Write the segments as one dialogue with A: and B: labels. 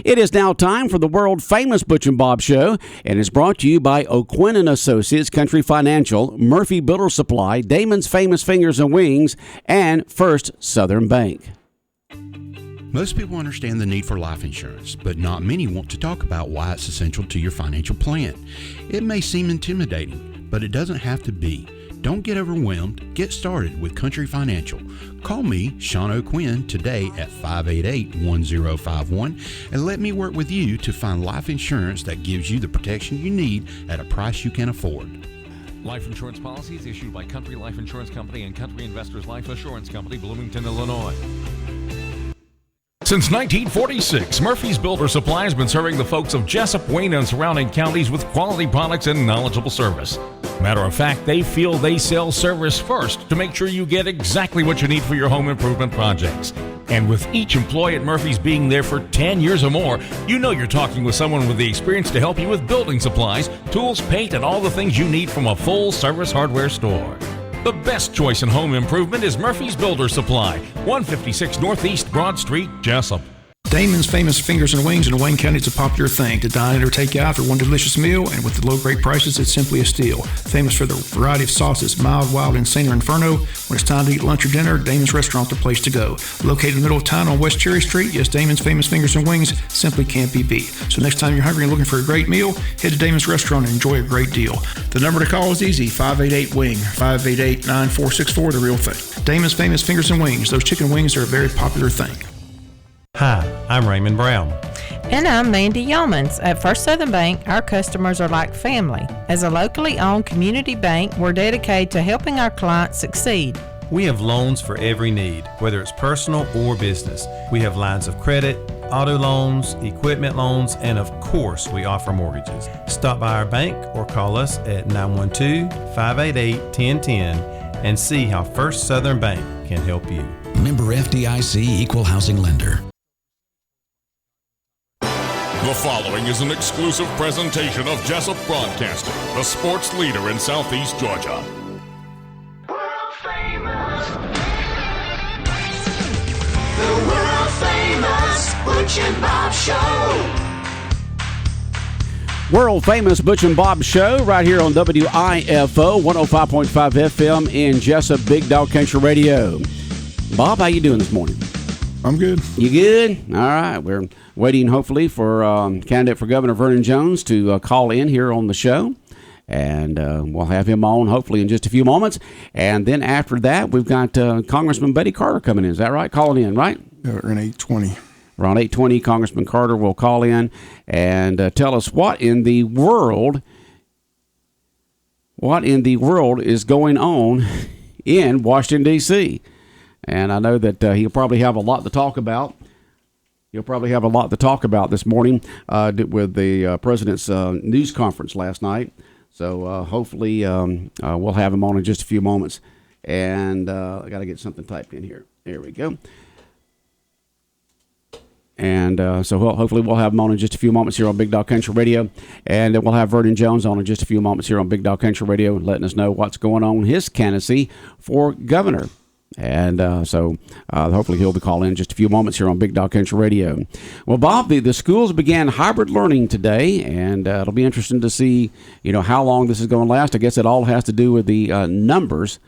A: It is now time for the world-famous Butch and Bob Show, and is brought to you by O'Quinn & Associates, Country Financial, Murphy Builder Supply, Damon's Famous Fingers and Wings, and First Southern Bank.
B: Most people understand the need for life insurance, but not many want to talk about why it's essential to your financial plan. It may seem intimidating, but it doesn't have to be. Don't get overwhelmed. Get started with Country Financial. Call me, Sean O'Quinn, today at 588-1051 and let me work with you to find life insurance that gives you the protection you need at a price you can afford.
C: Life insurance policies issued by Country Life Insurance Company and Country Investors Life Assurance Company, Bloomington, Illinois. Since 1946, Murphy's Builder Supply has been serving the folks of Jessup, Wayne, and surrounding counties with quality products and knowledgeable service. Matter of fact, they feel they sell service first to make sure you get exactly what you need for your home improvement projects. And with each employee at Murphy's being there for 10 years or more, you know you're talking with someone with the experience to help you with building supplies, tools, paint, and all the things you need from a full-service hardware store. The best choice in home improvement is Murphy's Builder Supply, 156 Northeast Broad Street, Jessup.
D: Damon's Famous Fingers and Wings in Wayne County is a popular thing. To dine in or take out for one delicious meal, and with the low great prices, it's simply a steal. Famous for the variety of sauces, mild, wild, insane, or inferno. When it's time to eat lunch or dinner, Damon's Restaurant's the place to go. Located in the middle of town on West Cherry Street, yes, Damon's Famous Fingers and Wings simply can't be beat. So next time you're hungry and looking for a great meal, head to Damon's Restaurant and enjoy a great deal. The number to call is easy, 588-WING, 588-9464, the real thing. Damon's Famous Fingers and Wings. Those chicken wings are a very popular thing.
E: Hi, I'm Raymond Brown.
F: And I'm Mandy Yeomans. At First Southern Bank, our customers are like family. As a locally owned community bank, we're dedicated to helping our clients succeed.
E: We have loans for every need, whether it's personal or business. We have lines of credit, auto loans, equipment loans, and of course, we offer mortgages. Stop by our bank or call us at 912-588-1010 and see how First Southern Bank can help you.
G: Member FDIC, Equal Housing Lender.
H: The following is an exclusive presentation of Jessup Broadcasting, the sports leader in Southeast Georgia.
I: World famous. The world famous Butch and Bob Show.
A: World famous Butch and Bob Show right here on WIFO 105.5 FM in Jessup, Big Dog Country Radio. Bob, how you doing this morning?
D: I'm good.
A: You good? All right. We're waiting, hopefully, for candidate for Governor Vernon Jones to call in here on the show. And we'll have him on, hopefully, in just a few moments. And then after that, we've got Congressman Betty Carter coming in. Is that right? Calling in, right?
D: Yeah, we're in 8:20.
A: Around 8:20, Congressman Carter will call in and tell us what in the world is going on in Washington, D.C., and I know that he'll probably have a lot to talk about. He'll probably have a lot to talk about this morning with the president's news conference last night. So hopefully we'll have him on in just a few moments. And I got to get something typed in here. There we go. And so hopefully we'll have him on in just a few moments here on Big Dog Country Radio. And we'll have Vernon Jones on in just a few moments here on Big Dog Country Radio, letting us know what's going on in his candidacy for governor. And so hopefully he'll be calling in just a few moments here on Big Dog Country Radio. Well, Bob, the schools began hybrid learning today, and it'll be interesting to see, how long this is going to last. I guess it all has to do with the numbers,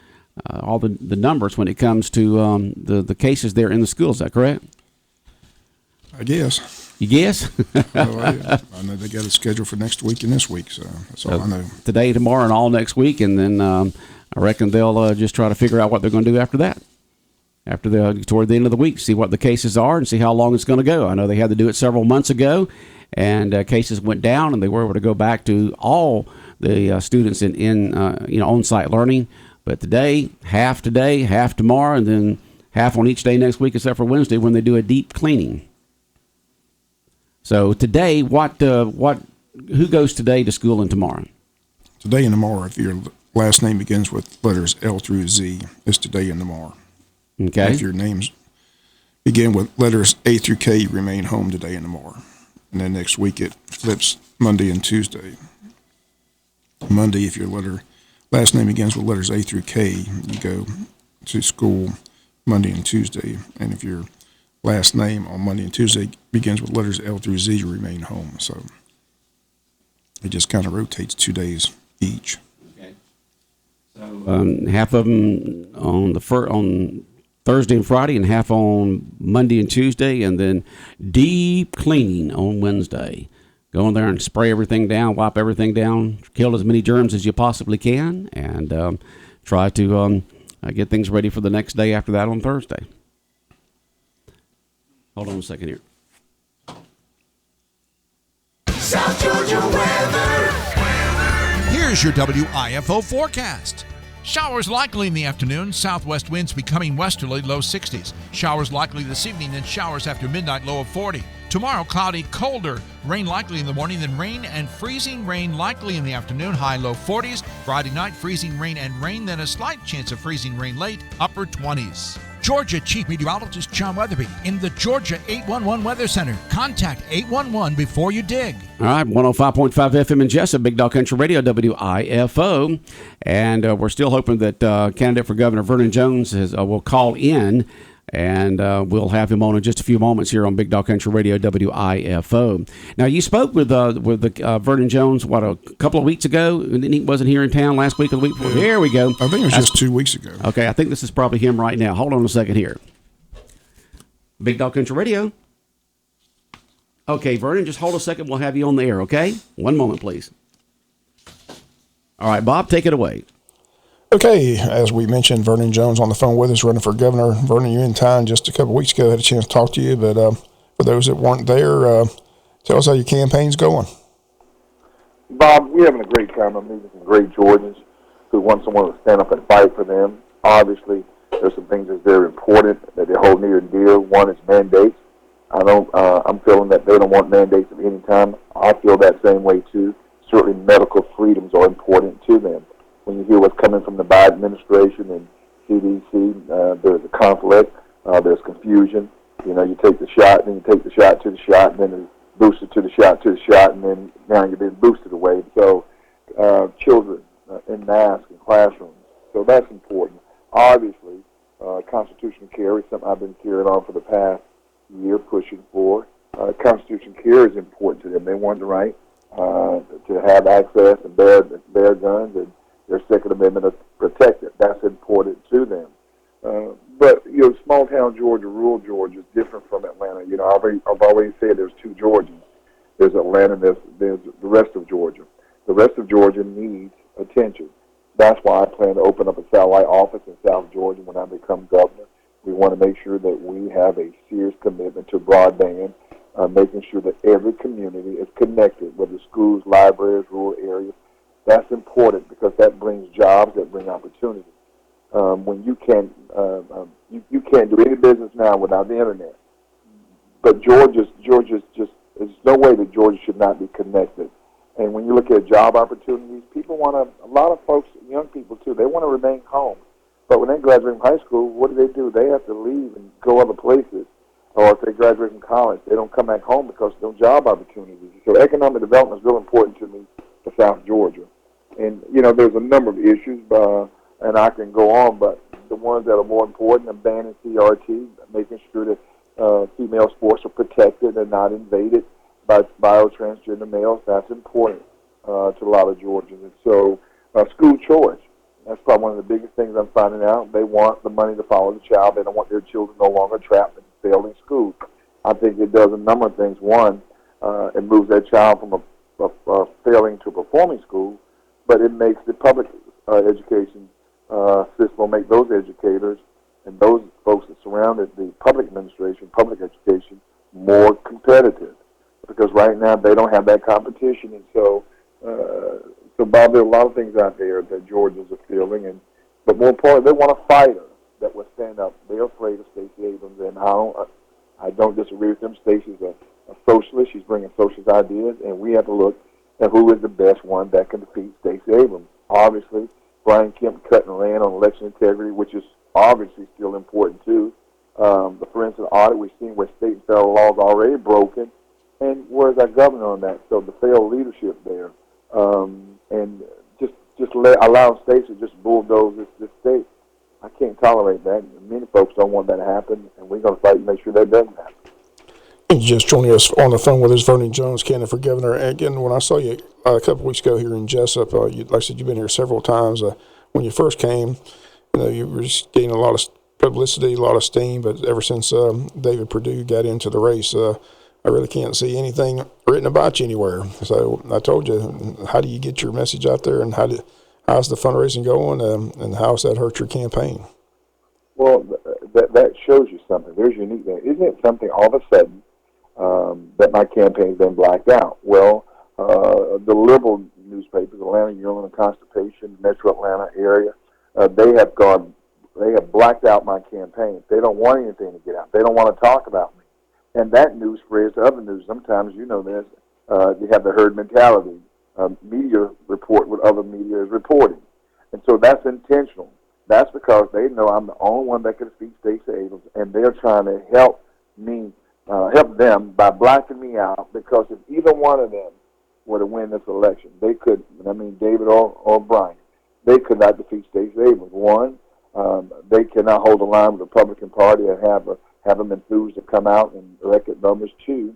A: all the numbers when it comes to the cases there in the schools. Is that correct?
D: I guess.
A: You guess?
D: I know they got a schedule for next week and this week, so that's all I know.
A: Today, tomorrow, and all next week, and then I reckon they'll just try to figure out what they're going to do after that. Toward the end of the week, see what the cases are and see how long it's going to go. I know they had to do it several months ago, and cases went down, and they were able to go back to all the students in on-site learning. But today, half tomorrow, and then half on each day next week, except for Wednesday when they do a deep cleaning. So today, who goes today to school and tomorrow?
D: Today and tomorrow, if your last name begins with letters L through Z, it's today and tomorrow.
A: Okay.
D: If your names begin with letters A through K, you remain home today and tomorrow. And then next week it flips Monday and Tuesday. Monday, if your last name begins with letters A through K, you go to school Monday and Tuesday. And if your last name on Monday and Tuesday begins with letters L through Z to remain home. So it just kind of rotates 2 days each.
A: Okay. So half of them on on Thursday and Friday, and half on Monday and Tuesday, and then deep cleaning on Wednesday. Go in there and spray everything down, wipe everything down, kill as many germs as you possibly can, and try to get things ready for the next day after that on Thursday. Hold on a second here.
I: South Georgia weather.
J: Here's your WIFO forecast.
K: Showers likely in the afternoon. Southwest winds becoming westerly, low 60s. Showers likely this evening, and showers after midnight, low of 40. Tomorrow, cloudy, colder. Rain likely in the morning, then rain and freezing rain likely in the afternoon, high low 40s. Friday night, freezing rain and rain, then a slight chance of freezing rain late, upper 20s. Georgia Chief Meteorologist John Weatherby in the Georgia 811 Weather Center. Contact 811 before you dig.
A: All right, 105.5 FM in Jessup, Big Dog Country Radio, WIFO. And we're still hoping that candidate for Governor Vernon Jones will call in, and we'll have him on in just a few moments here on Big Dog Country Radio, WIFO. Now, you spoke with Vernon Jones, a couple of weeks ago, and he wasn't here in town last week or the week before. There we go.
D: I think it was just 2 weeks ago.
A: Okay, I think this is probably him right now. Hold on a second here. Big Dog Country Radio. Okay, Vernon, just hold a second. We'll have you on the air, okay? One moment, please. All right, Bob, take it away.
D: Okay, as we mentioned, Vernon Jones on the phone with us, running for governor. Vernon, you're in town just a couple weeks ago. I had a chance to talk to you, but for those that weren't there, tell us how your campaign's going.
L: Bob, we're having a great time. I'm meeting some great Georgians who want someone to stand up and fight for them. Obviously, there's some things that's very important that they hold near and dear. One is mandates. I'm feeling that they don't want mandates at any time. I feel that same way, too. Certainly medical freedoms are important to them. When you hear what's coming from the Biden administration and CDC, there's a conflict, there's confusion. You know, you take the shot, then you take the shot to the shot, and then it's boosted to the shot, and then now you're being boosted away. So children in masks in classrooms. So that's important. Obviously, constitutional care is something I've been carrying on for the past year, pushing for. Constitutional care is important to them. They want the right to have access and bear guns, and their Second Amendment is protected. That's important to them. But, you know, small-town Georgia, rural Georgia is different from Atlanta. You know, I've always said there's two Georgians. There's Atlanta, there's the rest of Georgia. The rest of Georgia needs attention. That's why I plan to open up a satellite office in South Georgia when I become governor. We want to make sure that we have a serious commitment to broadband, making sure that every community is connected, whether schools, libraries, rural areas. That's important because that brings jobs, that bring opportunities. When you can't do any business now without the internet. But Georgia's just, there's no way that Georgia should not be connected. And when you look at job opportunities, people want to, a lot of folks, young people too, they want to remain home. But when they graduate from high school, what do? They have to leave and go other places. Or if they graduate from college, they don't come back home because there's no job opportunities. So economic development is real important to me for South Georgia. And, you know, there's a number of issues, and I can go on, but the ones that are more important, abandoning CRT, making sure that female sports are protected and not invaded by bio-transgender males, that's important to a lot of Georgians. And so school choice, that's probably one of the biggest things I'm finding out. They want the money to follow the child. They don't want their children no longer trapped and failing school. I think it does a number of things. One, it moves that child from a failing to performing school, but it makes the public education system will make those educators and those folks that surrounded the public administration, public education, more competitive. Because right now they don't have that competition. And so, Bob, there are a lot of things out there that Georgians are feeling. But more importantly, they want a fighter that will stand up. They're afraid of Stacey Abrams, and I don't disagree with them. Stacey's a socialist. She's bringing socialist ideas, and we have to look at who is the best one that can defeat Stacey Abrams. Obviously, Brian Kemp cut and ran on election integrity, which is obviously still important too. The forensic audit, we've seen where state and federal laws are already broken, and where's our governor on that? So the failed leadership there, and just allow states to just bulldoze this state. I can't tolerate that. Many folks don't want that to happen, and we're going to fight to make sure that doesn't happen.
D: Just joining us on the phone with us, Vernon Jones, candidate for governor. Again, when I saw you a couple weeks ago here in Jessup, like I said, you've been here several times. When you first came, you were just getting a lot of publicity, a lot of steam, but ever since David Perdue got into the race, I really can't see anything written about you anywhere. So I told you, how do you get your message out there, and how's the fundraising going, and how's that hurt your campaign?
L: Well, that shows you something. There's unique there. Isn't it something all of a sudden that my campaign's been blacked out? Well, the liberal newspapers, Atlanta Journal and Constipation, Metro Atlanta area, they have blacked out my campaign. They don't want anything to get out. They don't want to talk about me. And that news spreads to other news. Sometimes, you know this, you have the herd mentality. Media report what other media is reporting. And so that's intentional. That's because they know I'm the only one that can defeat Stacey Abrams, and they're trying to help me, help them by blacking me out, because if either one of them were to win this election, they could, David or Brian, they could not defeat Stacey Abrams. One, they cannot hold the line with the Republican Party and have them enthused to come out and record numbers. Two,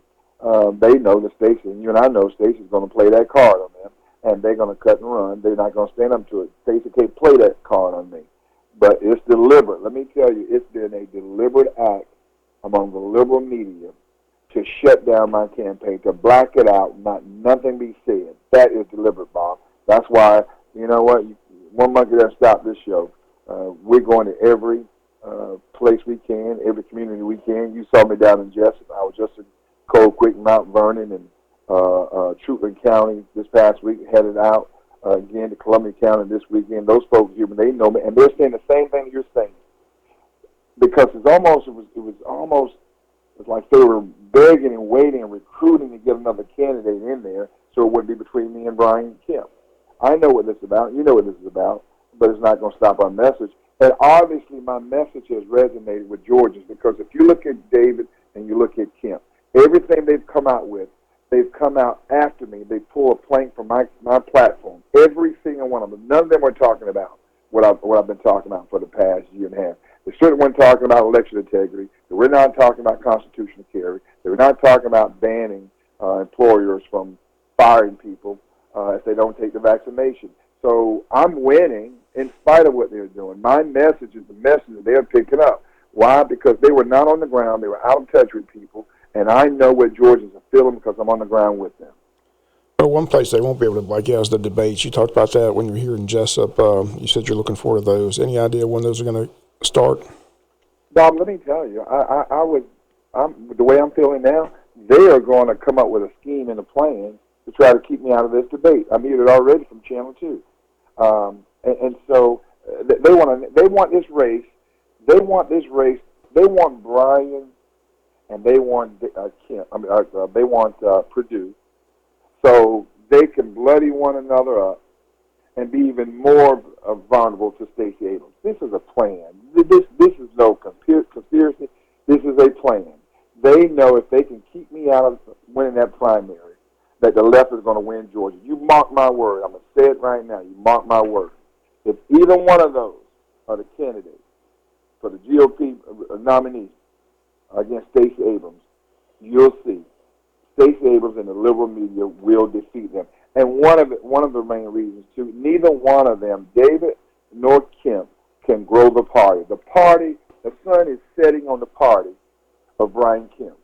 L: they know that Stacey, and you and I know Stacey's going to play that card on them, and they're going to cut and run. They're not going to stand up to it. Stacey can't play that card on me. But it's deliberate. Let me tell you, it's been a deliberate act among the liberal media to shut down my campaign, to black it out, nothing be said. That is deliberate, Bob. That's why, you know what, one monkey doesn't stop this show. We're going to every place we can, every community we can. You saw me down in Jessup. I was just in Cold Creek, Mount Vernon, and Truthland County this past week, headed out again to Columbia County this weekend. Those folks here, they know me, and they're saying the same thing you're saying. Because it was like they were begging and waiting and recruiting to get another candidate in there, so it wouldn't be between me and Brian Kemp. I know what this is about. You know what this is about, but it's not going to stop our message. And obviously, my message has resonated with Georgians, because if you look at David and you look at Kemp, everything they've come out with, they've come out after me. They pull a plank from my platform. Every single one of them. None of them are talking about what I've been talking about for the past year and a half. They certainly weren't talking about election integrity. They were not talking about constitutional carry. They were not talking about banning employers from firing people if they don't take the vaccination. So I'm winning in spite of what they're doing. My message is the message that they're picking up. Why? Because they were not on the ground. They were out of touch with people. And I know what Georgians are feeling because I'm on the ground with them.
D: Well, one place they won't be able to black out is the debates. You talked about that when you were here in Jessup. You said you're looking forward to those. Any idea when those are going to start?
L: Bob, let me tell you, the way I'm feeling now, they are going to come up with a scheme and a plan to try to keep me out of this debate. I'm muted already from Channel 2. And so they want this race. They want Brian, and they want Kemp. They want Perdue, so they can bloody one another up and be even more vulnerable to Stacey Abrams. This is a plan. This is no conspiracy. This is a plan. They know if they can keep me out of winning that primary, that the left is going to win Georgia. You mark my word. I'm going to say it right now. You mark my word. If either one of those are the candidates for the GOP nominees against Stacey Abrams, you'll see Stacey Abrams and the liberal media will defeat them. And one of the main reasons, too, neither one of them, David nor Kemp, can grow the party. The sun is setting on the party of Brian Kemp.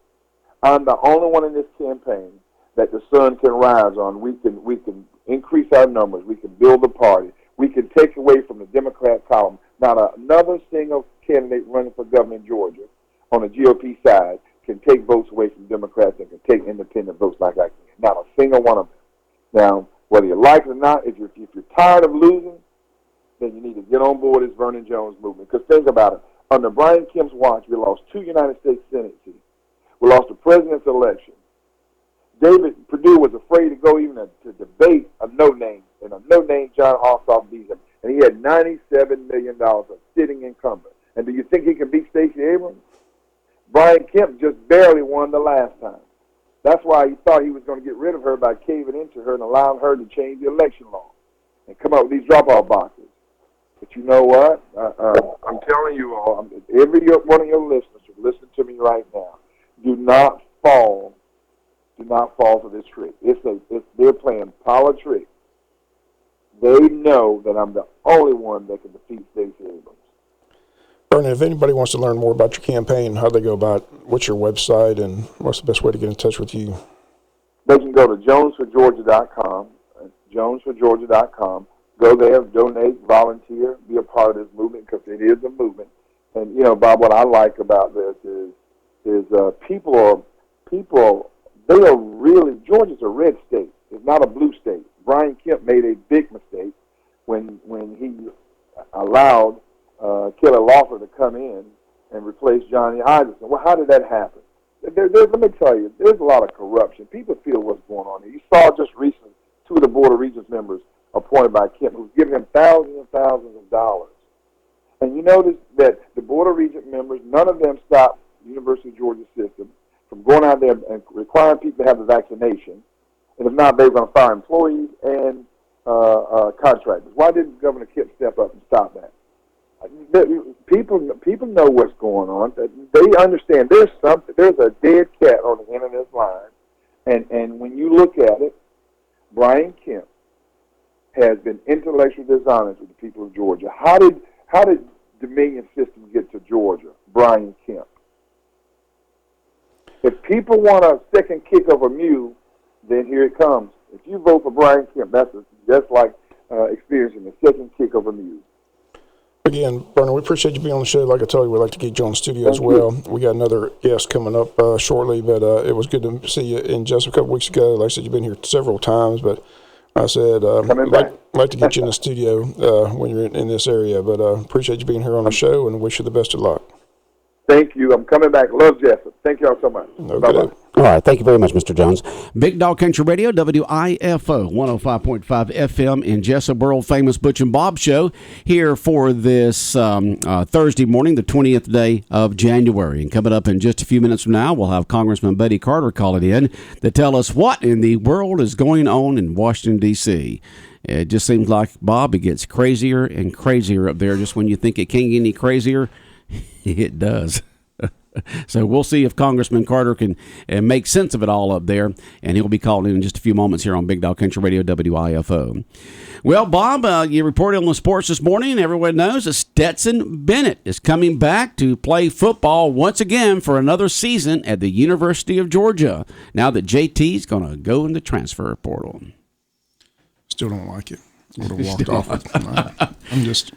L: I'm the only one in this campaign that the sun can rise on. We can increase our numbers. We can build the party. We can take away from the Democrat column. Not another single candidate running for governor in Georgia on the GOP side can take votes away from Democrats and can take independent votes like I can. Not a single one of them. Now, whether you like it or not, if you're tired of losing, then you need to get on board this Vernon Jones movement. Because think about it. Under Brian Kemp's watch, we lost 2 United States Senate seats. We lost the president's election. David Perdue was afraid to go even to debate a no-name, and a no-name John Ossoff beat him. And he had $97 million of sitting incumbent. And do you think he can beat Stacey Abrams? Brian Kemp just barely won the last time. That's why he thought he was going to get rid of her by caving into her and allowing her to change the election law and come up with these drop-off boxes. But you know what? I'm telling you all, every one of your listeners who listen to me right now, do not fall for this trick. They're playing politics. They know that I'm the only one that can defeat Stacey Abrams.
D: Bernie, if anybody wants to learn more about your campaign, how do they go about it? What's your website, and what's the best way to get in touch with you?
L: They can go to jonesforgeorgia.com, jonesforgeorgia.com. Go there, donate, volunteer, be a part of this movement, because it is a movement. And, you know, Bob, what I like about this is people, they are really, Georgia's a red state. It's not a blue state. Brian Kemp made a big mistake when he allowed Kelly Loeffler to come in and replace Johnny Iverson. Well, how did that happen? Let me tell you, there's a lot of corruption. People feel what's going on here. You saw just recently 2 of the Board of Regents members appointed by Kemp, who's giving him thousands and thousands of dollars. And you notice that the Board of Regent members, none of them stopped the University of Georgia system from going out there and requiring people to have the vaccination. And if not, they were going to fire employees and contractors. Why didn't Governor Kemp step up and stop that? People know what's going on. They understand there's a dead cat on the end of this line. And when you look at it, Brian Kemp has been intellectually dishonest with the people of Georgia. How did Dominion system get to Georgia? Brian Kemp. If people want a second kick of a mule, then here it comes. If you vote for Brian Kemp, that's like experiencing the second kick of a mule.
D: Again, Bernie, we appreciate you being on the show. Like I told you, we'd like to get you on the studio as well. We got another guest coming up shortly, but it was good to see you in just a couple weeks ago. Like I said, you've been here several times, but I said like to get you in the studio when you're in this area. But appreciate you being here on the show, and wish you the best of luck.
L: Thank you. I'm coming back. Love Jessup. Thank you all so much.
D: Okay.
L: Bye-bye.
A: All right. Thank you very much, Mr. Jones. Big Dog Country Radio, WIFO 105.5 FM in Jessup, world famous Butch and Bob Show, here for this Thursday morning, the 20th day of January. And coming up in just a few minutes from now, we'll have Congressman Buddy Carter calling in to tell us what in the world is going on in Washington, D.C. It just seems like, Bob, it gets crazier and crazier up there. Just when you think it can't get any crazier, it does. So we'll see if Congressman Carter can make sense of it all up there, and he'll be calling in just a few moments here on Big Dog Country Radio, WIFO. Well, Bob, you reported on the sports this morning, and everyone knows that Stetson Bennett is coming back to play football once again for another season at the University of Georgia, now that JT's going to go in the transfer portal.
D: Still don't like it. Would have walked off it. I'm just,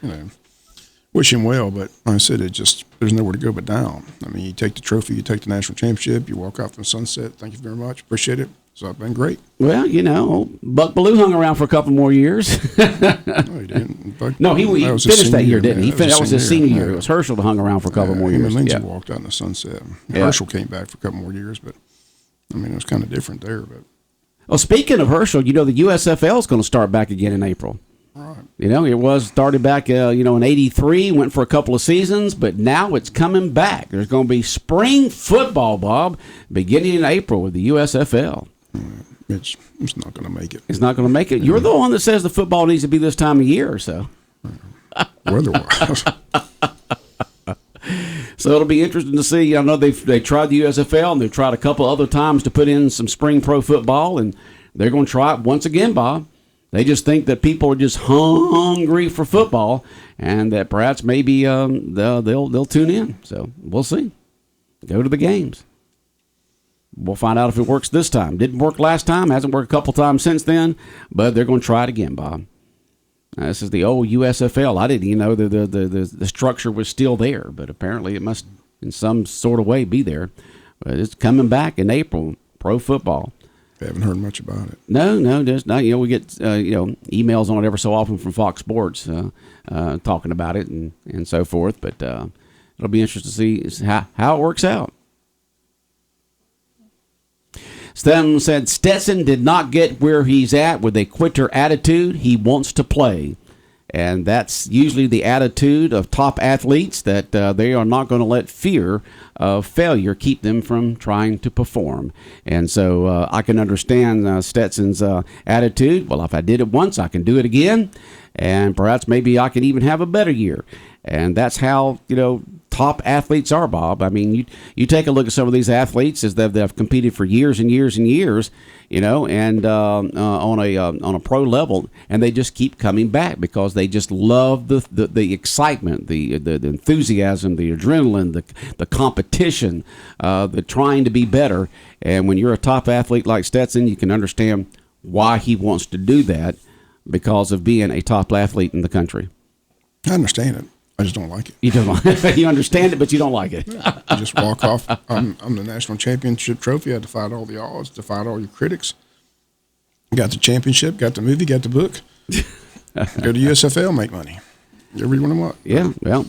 D: wish him well, but like I said, there's nowhere to go but down. I mean, you take the trophy, you take the national championship, you walk out from Sunset. Thank you very much. Appreciate it. So it's been great.
A: Well, Buck Bellew hung around for a couple more years.
D: No, he didn't.
A: No, he finished that year, didn't he? That was his senior year.
D: Yeah.
A: It was Herschel that hung around for a couple more years.
D: Him and Lindsey walked out in the Sunset. Herschel came back for a couple more years, but I mean, it was kind of different there. But
A: well, speaking of Herschel, the USFL is going to start back again in April.
D: Right.
A: It was started back, in 83, went for a couple of seasons, but now it's coming back. There's going to be spring football, Bob, beginning in April with the USFL.
D: It's not going to make it.
A: It's not going to make it. You're the one that says the football needs to be this time of year or so.
D: Weather-wise.
A: So it'll be interesting to see. I know they tried the USFL, and they've tried a couple other times to put in some spring pro football, and they're going to try it once again, Bob. They just think that people are just hungry for football, and that perhaps maybe they'll tune in. So we'll see. Go to the games. We'll find out if it works this time. Didn't work last time. Hasn't worked a couple times since then. But they're going to try it again, Bob. This is the old USFL. I didn't even know the structure was still there, but apparently it must in some sort of way be there. But it's coming back in April. Pro football.
D: Haven't heard much about it.
A: No, just not. We get emails on it ever so often from Fox Sports talking about it and so forth. But it'll be interesting to see how it works out. Stetson said Stetson did not get where he's at with a quitter attitude. He wants to play. And that's usually the attitude of top athletes, that they are not going to let fear of failure keep them from trying to perform. And so I can understand Stetson's attitude. Well, if I did it once, I can do it again. And perhaps maybe I can even have a better year. And that's how, top athletes are, Bob. I mean, you take a look at some of these athletes as they've competed for years and years and years, and on a pro level, and they just keep coming back because they just love the excitement, the enthusiasm, the adrenaline, the competition, the trying to be better. And when you're a top athlete like Stetson, you can understand why he wants to do that, because of being a top athlete in the country.
D: I understand it. I just don't like it.
A: You don't like you understand it, but you don't like it.
D: You just walk off. I'm the national championship trophy. I had to fight all the odds, to fight all your critics. Got the championship, got the movie, got the book. Go to USFL, make money. Everyone want.
A: Yeah, well,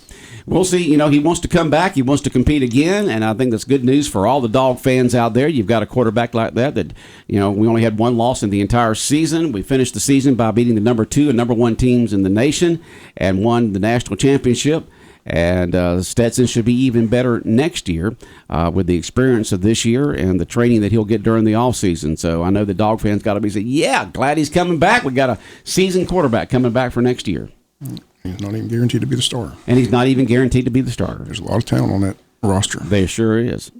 A: we'll see. He wants to come back. He wants to compete again, and I think that's good news for all the Dog fans out there. You've got a quarterback like that. We only had one loss in the entire season. We finished the season by beating the number 2 and number 1 teams in the nation and won the national championship. And Stetson should be even better next year with the experience of this year and the training that he'll get during the offseason. So I know the Dog fans got to be saying, yeah, glad he's coming back. We got a seasoned quarterback coming back for next year.
D: He's not even guaranteed to be the starter.
A: And he's not even guaranteed to be the starter.
D: There's a lot of talent on that roster.
A: There sure is.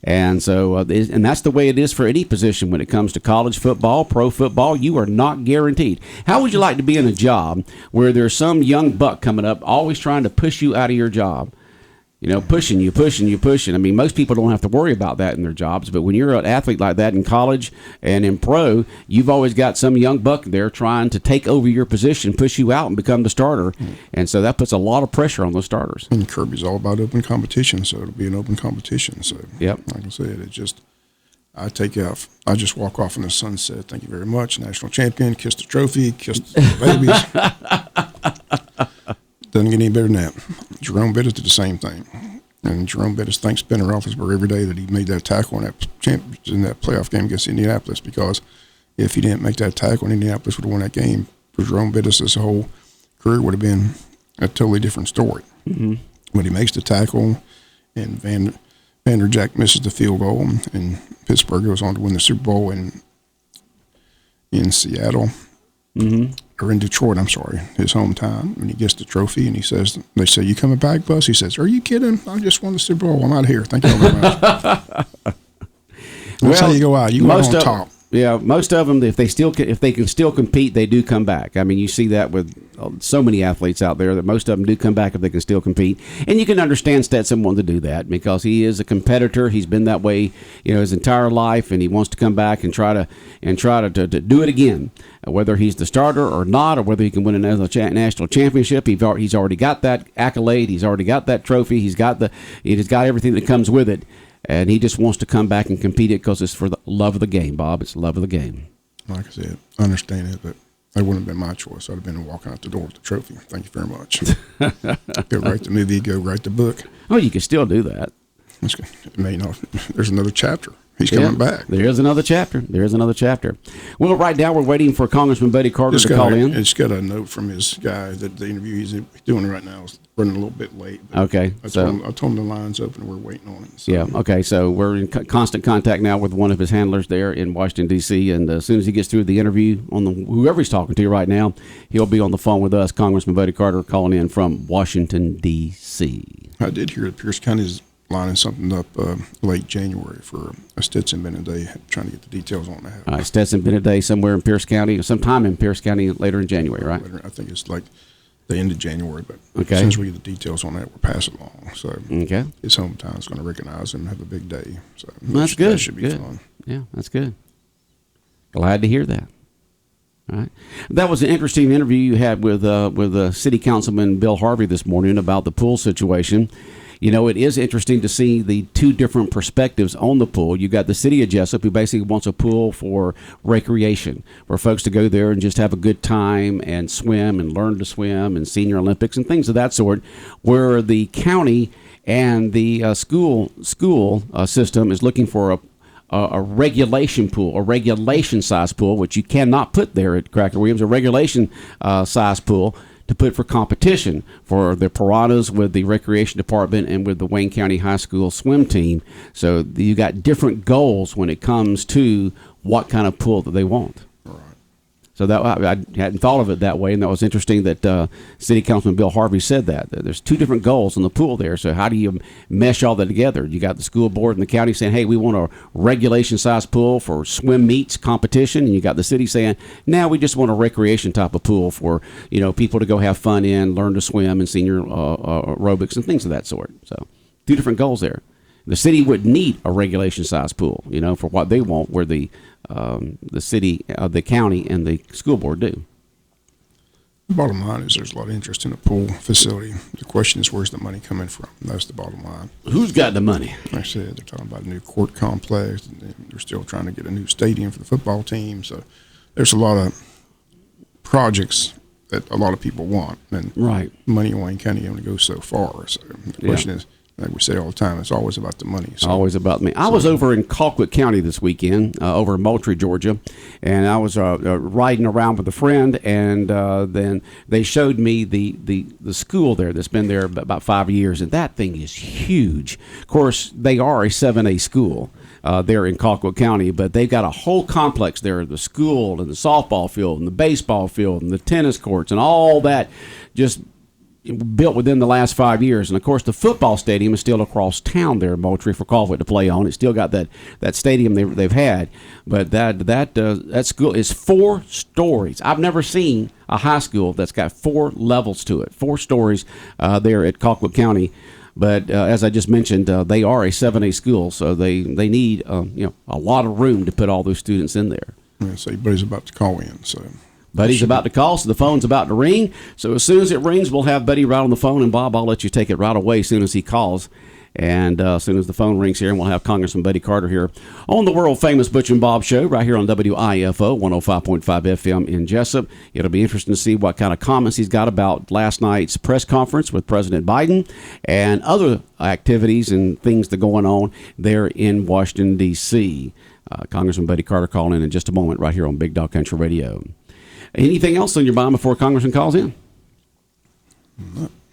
A: And so, and that's the way it is for any position when it comes to college football, pro football. You are not guaranteed. How would you like to be in a job where there's some young buck coming up always trying to push you out of your job? Pushing you. I mean, most people don't have to worry about that in their jobs, but when you're an athlete like that in college and in pro, you've always got some young buck there trying to take over your position, push you out, and become the starter. And so that puts a lot of pressure on those starters.
D: And Kirby's all about open competition, so it'll be an open competition. So,
A: yep.
D: Like I said, I just walk off in the sunset. Thank you very much. National champion, kiss the trophy, kiss the babies. Doesn't get any better than that. Jerome Bettis did the same thing. And Jerome Bettis thanks Ben Roethlisberger every day that he made that tackle in that playoff game against Indianapolis, because if he didn't make that tackle, Indianapolis would have won that game. For Jerome Bettis, his whole career would have been a totally different story.
A: Mm-hmm.
D: But he makes the tackle, and Vander Jack misses the field goal, and Pittsburgh goes on to win the Super Bowl in Seattle.
A: Mm-hmm.
D: Or in Detroit, I'm sorry, his hometown, and he gets the trophy, and they say, you coming back, Bus? He says, are you kidding? I just won the Super Bowl. I'm out of here. Thank you very much. That's how you go out. You go out on top.
A: Yeah, most of them, if they can still compete, they do come back. I mean, you see that with so many athletes out there, that most of them do come back if they can still compete. And you can understand Stetson wanting to do that because he is a competitor. He's been that way, his entire life, and he wants to come back and try to do it again. Whether he's the starter or not, or whether he can win another national championship, he's already got that accolade. He's already got that trophy. He's got everything that comes with it. And he just wants to come back and compete it because it's for the love of the game, Bob. It's love of the game.
D: Like I said, I understand it, but that wouldn't have been my choice. I'd have been walking out the door with the trophy. Thank you very much. Go write the movie, go write the book.
A: Oh, you can still do that.
D: There's another chapter. He's coming back.
A: There is another chapter. Well, right now we're waiting for Congressman Buddy Carter to call in.
D: It's got a note from his guy that the interview he's doing right now is running a little bit late.
A: Okay.
D: I told him the line's open. We're waiting on it. So.
A: Yeah. Okay. So we're in constant contact now with one of his handlers there in Washington, D.C. And as soon as he gets through the interview whoever he's talking to right now, he'll be on the phone with us, Congressman Buddy Carter, calling in from Washington, D.C.
D: I did hear that Pierce County's lining something up late January for a Stetson Bennett Day, trying to get the details on that.
A: All right, Stetson Bennett Day somewhere in Pierce County, sometime in Pierce County later in January, right?
D: I think it's like the end of January, but
A: okay.
D: As soon as we get the details on that, we'll pass it along. So
A: okay.
D: His hometown is going to recognize him and have a big day. So
A: that's good.
D: That should be fun.
A: Yeah, that's good. Glad to hear that. All right. That was an interesting interview you had with City Councilman Bill Harvey this morning about the pool situation. It is interesting to see the two different perspectives on the pool. You got the city of Jessup, who basically wants a pool for recreation, for folks to go there and just have a good time and swim and learn to swim and senior Olympics and things of that sort, where the county and the school system is looking for a regulation pool, a regulation size pool, which you cannot put there at Cracker Williams, a regulation size pool to put for competition for the Piranhas with the Recreation Department and with the Wayne County High School swim team. So you got different goals when it comes to what kind of pool that they want. So that I hadn't thought of it that way, and that was interesting that City Councilman Bill Harvey said that. There's two different goals in the pool there, so how do you mesh all that together? You got the school board and the county saying, hey, we want a regulation-sized pool for swim meets competition, and you got the city saying, now we just want a recreation type of pool for people to go have fun in, learn to swim, and senior aerobics and things of that sort. So two different goals there. The city would need a regulation-sized pool, for what they want, where the city, the county, and the school board do.
D: The bottom line is there's a lot of interest in the pool facility. The question is, where's the money coming from? That's the bottom line.
A: Who's got the money?
D: Like I said, they're talking about a new court complex. They're still trying to get a new stadium for the football team. So there's a lot of projects that a lot of people want. And money in Wayne County only goes so far. So the question is, like we say all the time, it's always about the money. So.
A: Always about me. I was over in Colquitt County this weekend, over in Moultrie, Georgia, and I was riding around with a friend, and then they showed me the school there that's been there about 5 years, and that thing is huge. Of course, they are a 7A school. There in Colquitt County, but they've got a whole complex there, the school and the softball field and the baseball field and the tennis courts and all that just built within the last 5 years. And of course the football stadium is still across town there in Moultrie for Colquitt to play on. It's still got that stadium they've had, but that school is 4 stories. I've never seen a high school that's got 4 levels to it, 4 stories there at Colquitt County. But as I just mentioned, they are a 7A school, so they need a lot of room to put all those students in there.
D: Yeah, so Buddy's about to call in. So
A: Buddy's about to call, so the phone's about to ring. So as soon as it rings, we'll have Buddy right on the phone, and Bob, I'll let you take it right away as soon as he calls. And as soon as the phone rings here, and we'll have Congressman Buddy Carter here on the world-famous Butch and Bob Show right here on WIFO 105.5 FM in Jessup. It'll be interesting to see what kind of comments he's got about last night's press conference with President Biden and other activities and things that are going on there in Washington, D.C. Congressman Buddy Carter calling in just a moment right here on Big Dog Country Radio. Anything else on your mind before Congressman calls in?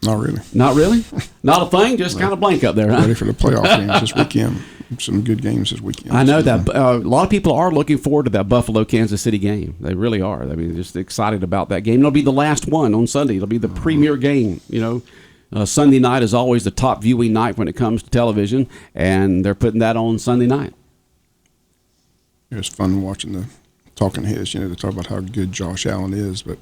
D: Not really.
A: Not really? Not a thing? Just kind of blank up there, huh?
D: Ready for the playoff games this weekend. Some good games this weekend.
A: I know that a lot of people are looking forward to that Buffalo-Kansas City game. They really are. I mean, just excited about that game. It'll be the last one on Sunday. It'll be the premier game, Sunday night is always the top viewing night when it comes to television, and they're putting that on Sunday night.
D: It was fun watching the talking heads. They talk about how good Josh Allen is, but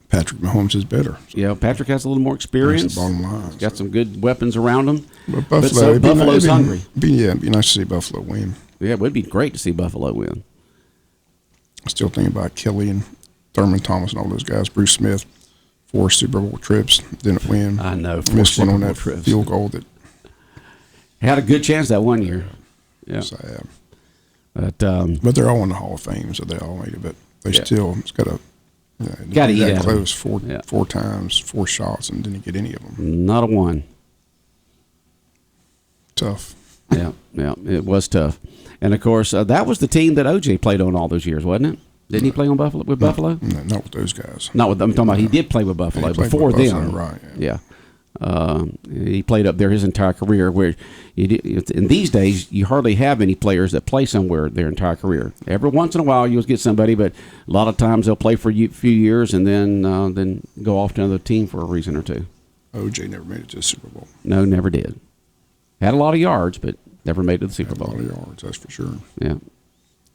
D: Patrick Mahomes is better. So.
A: Yeah, Patrick has a little more experience.
D: That's the bottom line.
A: He's got some good weapons around him.
D: But
A: Buffalo's hungry.
D: It'd be nice to see Buffalo win.
A: Yeah, it would be great to see Buffalo win.
D: I'm still thinking about Kelly and Thurman Thomas and all those guys. Bruce Smith, 4 Super Bowl trips, didn't win.
A: I know. 4
D: missed
A: Super
D: one on
A: Bowl
D: that
A: trips.
D: field goal that
A: had a good chance that one year. Yeah.
D: Sad.
A: But
D: they're all in the Hall of Fame, so they all made it. But they still, it's got to.
A: Got to eat that
D: close 4 times, 4 shots, and didn't get any of them.
A: Not a one.
D: Tough.
A: Yeah, it was tough. And of course, that was the team that OJ played on all those years, wasn't it? Didn't he play on Buffalo Buffalo?
D: No, not with those guys.
A: Not with them. I'm talking about he did play with Buffalo before them.
D: Right.
A: Yeah. He played up there his entire career. Where in these days, you hardly have any players that play somewhere their entire career. Every once in a while, you'll get somebody, but a lot of times they'll play for a few years and then go off to another team for a reason or two.
D: OJ never made it to the Super Bowl.
A: No, never did. Had a lot of yards, but never made it to the Super Bowl.
D: A lot of yards, that's for sure.
A: Yeah.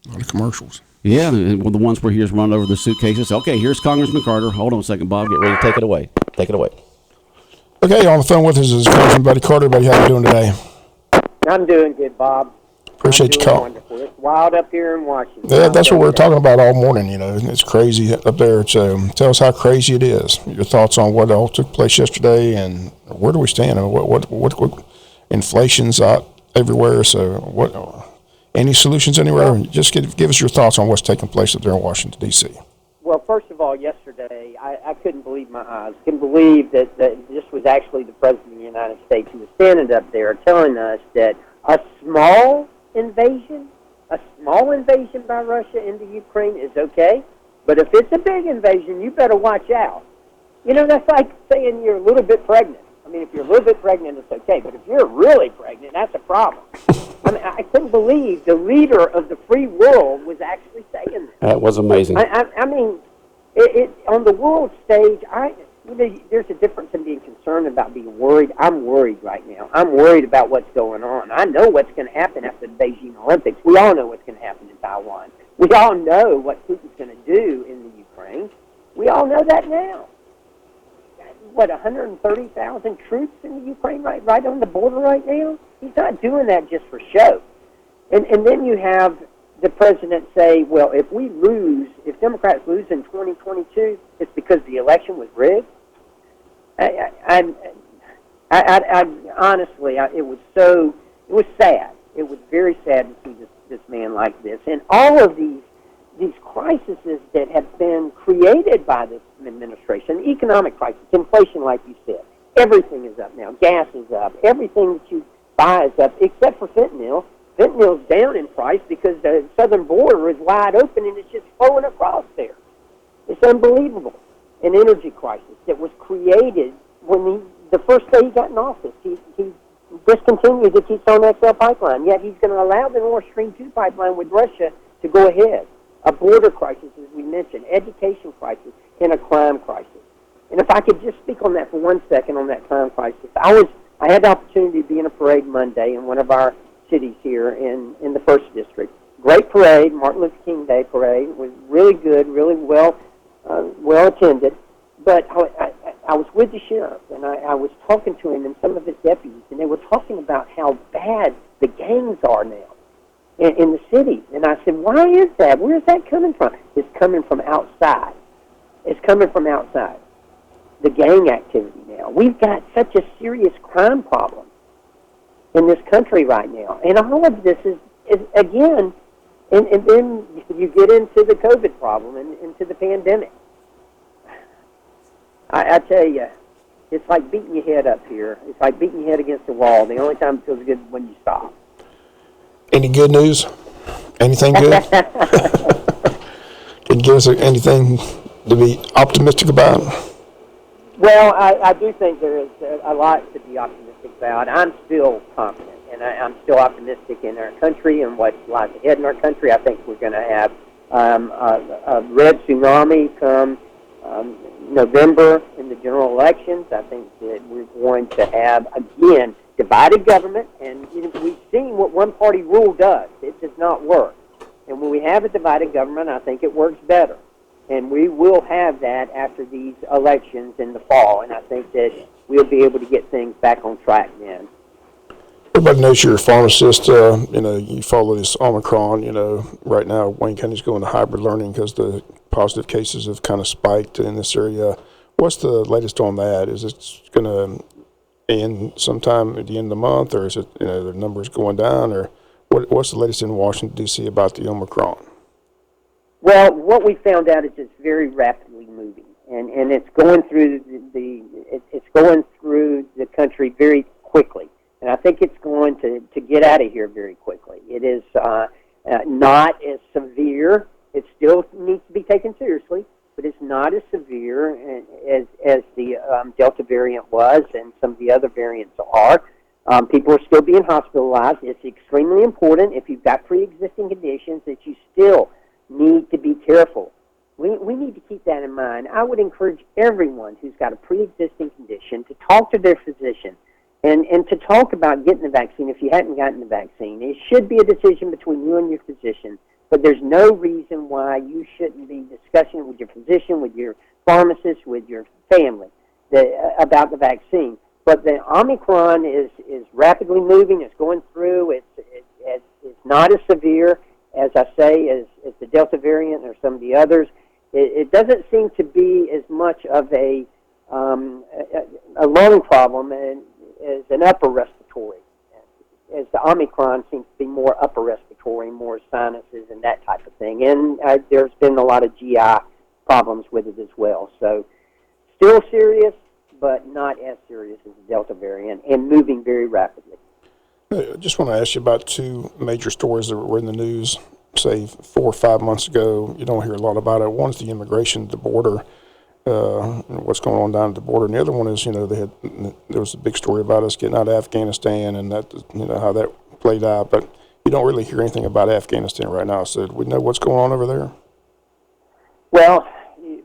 D: A lot of commercials.
A: Yeah, and the ones where he was running over the suitcases. Okay, here's Congressman Carter. Hold on a second, Bob. Get ready to take it away. Take it away.
D: Okay, on the phone with us is Congressman Buddy Carter. Buddy, how you doing today?
M: I'm doing good, Bob.
D: Appreciate you calling.
M: Wonderful. It's wild up here in Washington.
D: Yeah, that's what we're talking about all morning. It's crazy up there. So tell us how crazy it is. Your thoughts on what all took place yesterday, and where do we stand? I mean, what inflation's out everywhere. So what? Any solutions anywhere? Just give us your thoughts on what's taking place up there in Washington D.C.
M: Well, first of all, yesterday I couldn't believe my eyes. Couldn't believe that this was actually the President of the United States who was standing up there telling us that a small invasion, a small invasion by Russia into Ukraine is okay. But if it's a big invasion, you better watch out. You know, that's like saying you're a little bit pregnant. I mean, if you're a little bit pregnant, it's okay. But if you're really pregnant, that's a problem. I mean, I couldn't believe the leader of the free world was actually saying this.
A: That was amazing.
M: I mean, on the world stage, there's a difference in being concerned about being worried. I'm worried right now. I'm worried about what's going on. I know what's going to happen after the Beijing Olympics. We all know what's going to happen in Taiwan. We all know what Putin's going to do in the Ukraine. We all know that now. What, 130,000 troops in the Ukraine right on the border right now? He's not doing that just for show. And then you have the president say, well, if Democrats lose in 2022, it's because the election was rigged. Honestly, it was sad. It was very sad to see this man like this. And all of these crises that have been created by this administration, the economic crisis, inflation, like you said, everything is up now. Gas is up. Everything that you buy is up, except for fentanyl. Fentanyl's down in price because the southern border is wide open and it's just flowing across there. It's unbelievable. An energy crisis that was created when the first day he got in office. He discontinued the Keystone XL pipeline, yet he's going to allow the Nord Stream 2 pipeline with Russia to go ahead. A border crisis, as we mentioned, education crisis, and a crime crisis. And if I could just speak on that for 1 second, on that crime crisis, I had the opportunity to be in a parade Monday in one of our cities here in the 1st District. Great parade, Martin Luther King Day parade. It was really good, really well attended. But I was with the sheriff, and I was talking to him and some of his deputies, and they were talking about how bad the gangs are now in the city. And I said, why is that? Where is that coming from? It's coming from outside. It's coming from outside. The gang activity now. We've got such a serious crime problem in this country right now. And all of this is again, and then you get into the COVID problem and into the pandemic. I tell you, it's like beating your head up here. It's like beating your head against the wall. The only time it feels good is when you stop.
D: Any good news? Anything good? Can you give us anything to be optimistic about?
M: Well, I do think there is a lot to be optimistic about. I'm still confident, and I'm still optimistic in our country and what lies ahead in our country. I think we're going to have a red tsunami come November in the general elections. I think that we're going to have, again, divided government, and we've seen what one-party rule does. It does not work. And when we have a divided government, I think it works better. And we will have that after these elections in the fall, and I think that we'll be able to get things back on track then.
D: Everybody knows you're a pharmacist. You follow this Omicron. Right now Wayne County's going to hybrid learning because the positive cases have kind of spiked in this area. What's the latest on that? Is it going to end sometime at the end of the month, or is it the numbers going down, or what's the latest in Washington D.C. about the Omicron?
M: Well, what we found out is it's very rapidly moving, and it's going through it's going through the country very quickly, and I think it's going to get out of here very quickly. It is not as severe. It still needs to be taken seriously, but it's not as severe as the Delta variant was, and some of the other variants are. People are still being hospitalized. It's extremely important if you've got pre-existing conditions that you still need to be careful. We need to keep that in mind. I would encourage everyone who's got a pre-existing condition to talk to their physician and to talk about getting the vaccine if you hadn't gotten the vaccine. It should be a decision between you and your physician, but there's no reason why you shouldn't be discussing with your physician, with your pharmacist, with your family about the vaccine. But the Omicron is rapidly moving. It's going through. It's not as severe, as I say, as the Delta variant or some of the others. It doesn't seem to be as much of a lung problem as an upper respiratory, as the Omicron seems to be more upper respiratory, more sinuses and that type of thing. And there's been a lot of GI problems with it as well. So still serious, but not as serious as the Delta variant, and moving very rapidly.
D: I just want to ask you about two major stories that were in the news, say 4 or 5 months ago. You don't hear a lot about it. One is the immigration at the border, what's going on down at the border, and the other one is, there was a big story about us getting out of Afghanistan and that, how that played out. But you don't really hear anything about Afghanistan right now. So do we know what's going on over there?
M: Well,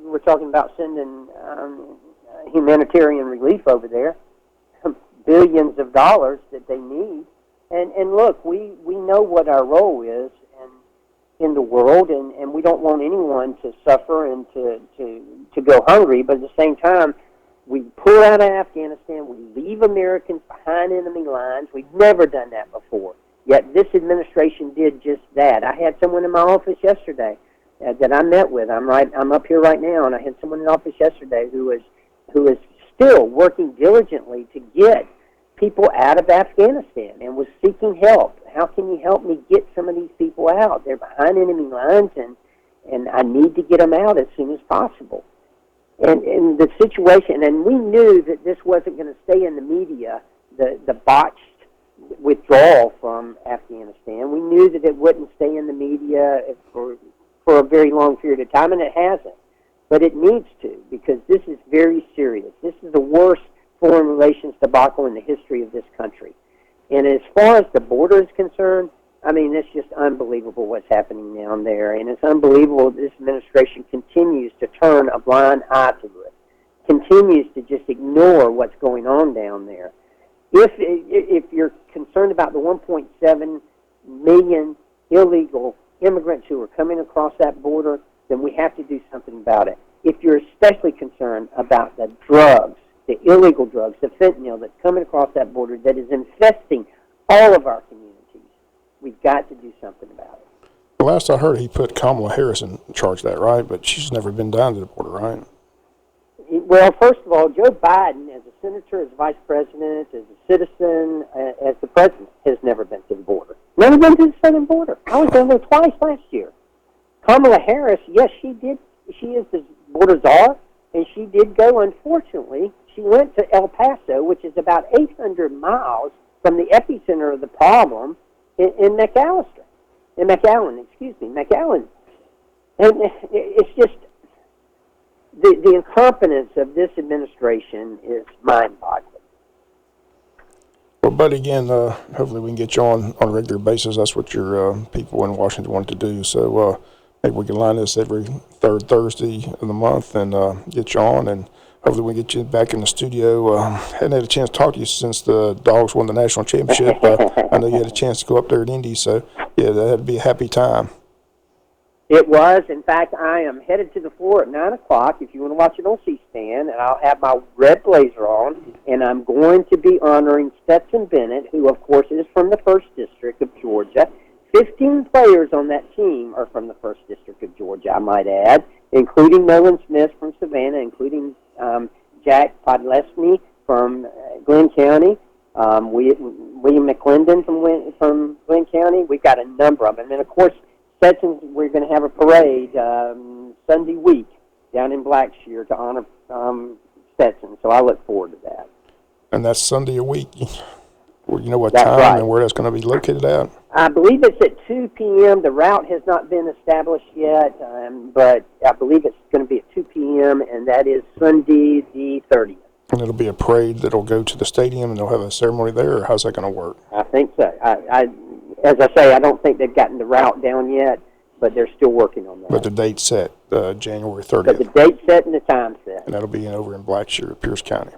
M: we're talking about sending humanitarian relief over there, billions of dollars that they need. And look, we know what our role is in the world, and we don't want anyone to suffer and to go hungry. But at the same time, we pull out of Afghanistan, we leave Americans behind enemy lines. We've never done that before. Yet this administration did just that. I had someone in my office yesterday that I met with. I'm up here right now, and I had someone in the office yesterday who is still working diligently to get people out of Afghanistan and was seeking help. How can you help me get some of these people out? They're behind enemy lines, and I need to get them out as soon as possible. And the situation, and we knew that this wasn't going to stay in the media, the botched withdrawal from Afghanistan. We knew that it wouldn't stay in the media for a very long period of time, and it hasn't. But it needs to, because this is very serious. This is the worst foreign relations debacle in the history of this country. And as far as the border is concerned, I mean, it's just unbelievable what's happening down there. And it's unbelievable that this administration continues to turn a blind eye to it, continues to just ignore what's going on down there. If you're concerned about the 1.7 million illegal immigrants who are coming across that border, then we have to do something about it. If you're especially concerned about the drugs, the illegal drugs, the fentanyl that's coming across that border that is infesting all of our communities, we've got to do something about it.
D: Well, last I heard, he put Kamala Harris in charge of that, right? But she's never been down to the border, right?
M: Well, first of all, Joe Biden, as a senator, as vice president, as a citizen, as the president, has never been to the border. Never been to the southern border. I was there twice last year. Kamala Harris, yes, she did. She is the border czar, and she did go, unfortunately. She went to El Paso, which is about 800 miles from the epicenter of the problem in McAllen. And it's just, the incompetence of this administration is mind-boggling.
D: Well, but again, hopefully we can get you on a regular basis. That's what your people in Washington want to do. So maybe we can line this every third Thursday of the month and get you on, and hopefully we can get you back in the studio. Hadn't had a chance to talk to you since the Dogs won the national championship. I know you had a chance to go up there at Indy, so yeah, that'd be a happy time.
M: It was. In fact, I am headed to the floor at 9 o'clock if you want to watch it on C-SPAN, and I'll have my red blazer on, and I'm going to be honoring Stetson Bennett, who, of course, is from the 1st District of Georgia. 15 players on that team are from the 1st District of Georgia, I might add, including Nolan Smith from Savannah, including Jack Podlesny from Glenn County, William McClendon from Glenn County. We've got a number of them. And, of course, Stetson's, we're going to have a parade Sunday week down in Blackshear to honor Stetson, so I look forward to that.
D: And that's Sunday a week. You know what
M: That's
D: time
M: right.
D: and where that's going to be located at?
M: I believe it's at 2 p.m. The route has not been established yet, but I believe it's going to be at 2 p.m., and that is Sunday the 30th.
D: And it'll be a parade that'll go to the stadium, and they'll have a ceremony there, or how's that going to work?
M: I think so. As I say, I don't think they've gotten the route down yet, but they're still working on that.
D: But the date's set, January 30th.
M: But the date's set and the time's set.
D: And that'll be over in Blackshear, Pierce County.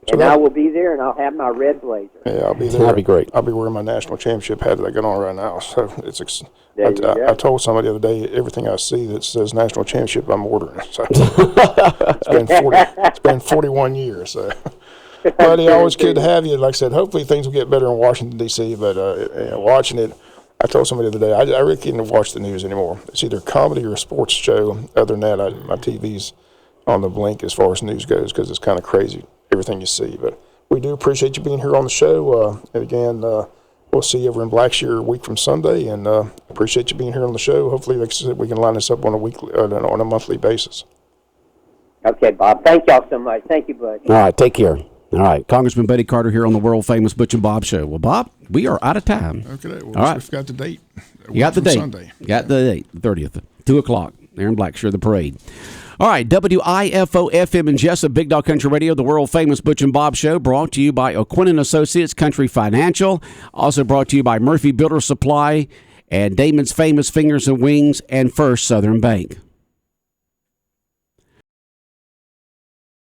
D: So
M: And I will be there, and I'll have my red blazer.
D: Yeah, I'll be there.
A: That'd be great.
D: I'll be wearing my national championship hat that I got on right now. So it's.
M: There you go.
D: I told somebody the other day, everything I see that says national championship, I'm ordering. So it's been 41 years. So. Buddy, always good to have you. Like I said, hopefully things will get better in Washington, D.C., but watching it, I told somebody the other day, I really can't watch the news anymore. It's either comedy or a sports show. Other than that, my TV's on the blink as far as news goes because it's kind of crazy, everything you see. But we do appreciate you being here on the show. And again, we'll see you over in Blackshear a week from Sunday, and appreciate you being here on the show. Hopefully, like I said, we can line this up on a monthly basis.
M: Okay, Bob. Thank y'all so much. Thank you, Bud.
A: All right, take care. All right, Congressman Buddy Carter here on the world-famous Butch and Bob Show. Well, Bob, we are out of time.
D: Okay, well,
A: all right.
D: We've got the date.
A: You got the date.
D: Sunday.
A: Got the date, 30th, 2 o'clock, there in Blackshear, the parade. All right, WIFO-FM in Jessup, Big Dog Country Radio, the world-famous Butch and Bob Show, brought to you by O'Quinn & Associates, Country Financial, also brought to you by Murphy Builder Supply, and Damon's Famous Fingers and Wings, and First Southern Bank.